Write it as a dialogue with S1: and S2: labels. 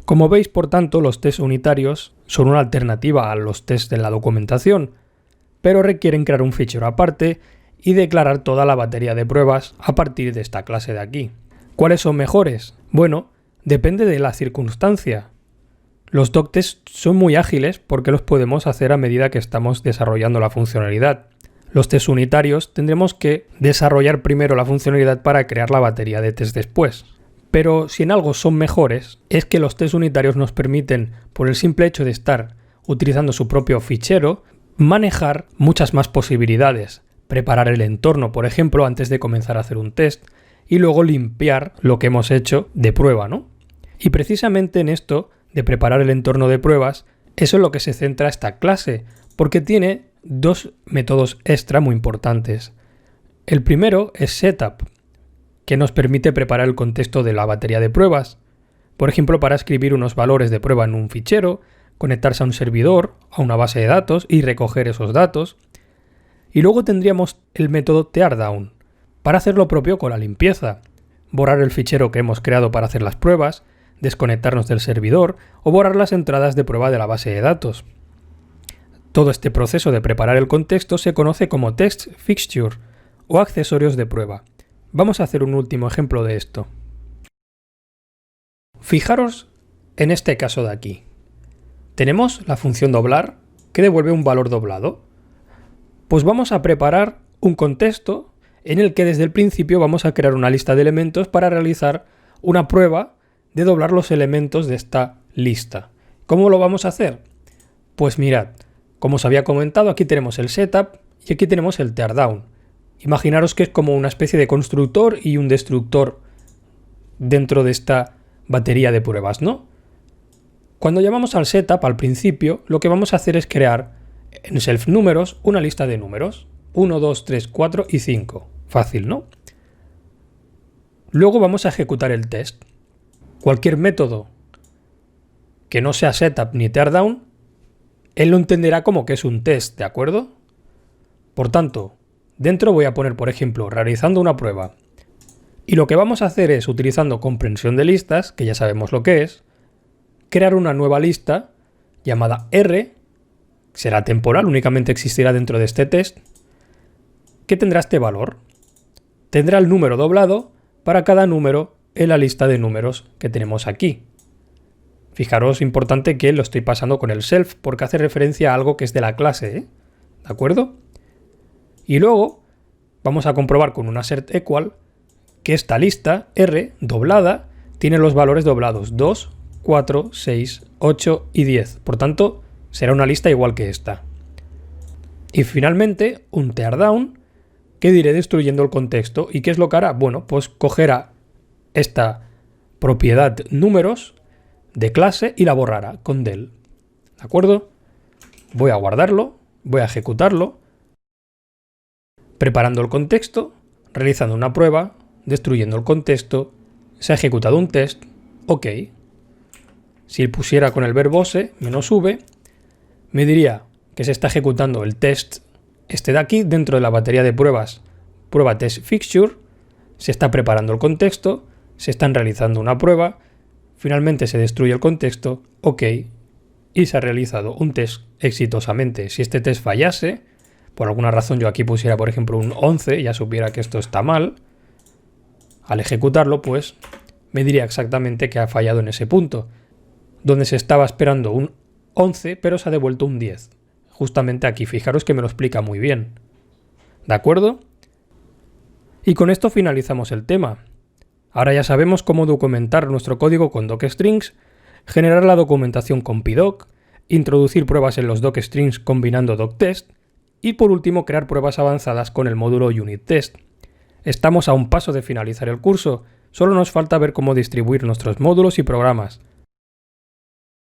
S1: Como veis, por tanto, los tests unitarios son una alternativa a los tests de la documentación, pero requieren crear un fichero aparte y declarar toda la batería de pruebas a partir de esta clase de aquí. ¿Cuáles son mejores? Bueno, depende de la circunstancia. Los doctests son muy ágiles porque los podemos hacer a medida que estamos desarrollando la funcionalidad. Los tests unitarios tendremos que desarrollar primero la funcionalidad para crear la batería de tests después. Pero si en algo son mejores, es que los tests unitarios nos permiten, por el simple hecho de estar utilizando su propio fichero, manejar muchas más posibilidades. Preparar el entorno, por ejemplo, antes de comenzar a hacer un test, y luego limpiar lo que hemos hecho de prueba, ¿no? Y precisamente en esto de preparar el entorno de pruebas, eso es lo que se centra esta clase, porque tiene dos métodos extra muy importantes. El primero es setup, que nos permite preparar el contexto de la batería de pruebas, por ejemplo, para escribir unos valores de prueba en un fichero, conectarse a un servidor, a una base de datos y recoger esos datos. Y luego tendríamos el método teardown, para hacer lo propio con la limpieza, borrar el fichero que hemos creado para hacer las pruebas, desconectarnos del servidor o borrar las entradas de prueba de la base de datos. Todo este proceso de preparar el contexto se conoce como test fixture o accesorios de prueba. Vamos a hacer un último ejemplo de esto. Fijaros en este caso de aquí. Tenemos la función doblar que devuelve un valor doblado. Pues vamos a preparar un contexto en el que desde el principio vamos a crear una lista de elementos para realizar una prueba de doblar los elementos de esta lista. ¿Cómo lo vamos a hacer? Pues mirad, como os había comentado, aquí tenemos el setup y aquí tenemos el teardown. Imaginaros que es como una especie de constructor y un destructor dentro de esta batería de pruebas, ¿no? Cuando llamamos al setup al principio, lo que vamos a hacer es crear en self números una lista de números. 1, 2, 3, 4 y 5. Fácil, ¿no? Luego vamos a ejecutar el test. Cualquier método que no sea setup ni teardown, él lo entenderá como que es un test, ¿de acuerdo? Por tanto, dentro voy a poner, por ejemplo, realizando una prueba. Y lo que vamos a hacer es, utilizando comprensión de listas, que ya sabemos lo que es, crear una nueva lista llamada R, será temporal, únicamente existirá dentro de este test, que tendrá este valor. Tendrá el número doblado para cada número en la lista de números que tenemos aquí. Fijaros, importante que lo estoy pasando con el self porque hace referencia a algo que es de la clase, ¿eh? ¿De acuerdo? Y luego vamos a comprobar con un assert equal que esta lista R doblada tiene los valores doblados 2, 4, 6, 8 y 10. Por tanto, será una lista igual que esta. Y finalmente, un teardown que diré destruyendo el contexto. ¿Y qué es lo que hará? Bueno, pues cogerá esta propiedad números de clase y la borrará con del. ¿De acuerdo? Voy a guardarlo, voy a ejecutarlo, preparando el contexto, realizando una prueba, destruyendo el contexto, se ha ejecutado un test, ok. Si pusiera con el verbo -se, -v, me diría que se está ejecutando el test este de aquí dentro de la batería de pruebas, prueba test fixture, se está preparando el contexto, se están realizando una prueba, finalmente se destruye el contexto, ok, y se ha realizado un test exitosamente. Si este test fallase, por alguna razón yo aquí pusiera por ejemplo un 11, ya supiera que esto está mal, al ejecutarlo pues me diría exactamente que ha fallado en ese punto, donde se estaba esperando un 11 pero se ha devuelto un 10. Justamente aquí, fijaros que me lo explica muy bien. ¿De acuerdo? Y con esto finalizamos el tema. Ahora ya sabemos cómo documentar nuestro código con docstrings, generar la documentación con pdoc, introducir pruebas en los docstrings combinando doctest y por último crear pruebas avanzadas con el módulo unit test. Estamos a un paso de finalizar el curso, solo nos falta ver cómo distribuir nuestros módulos y programas.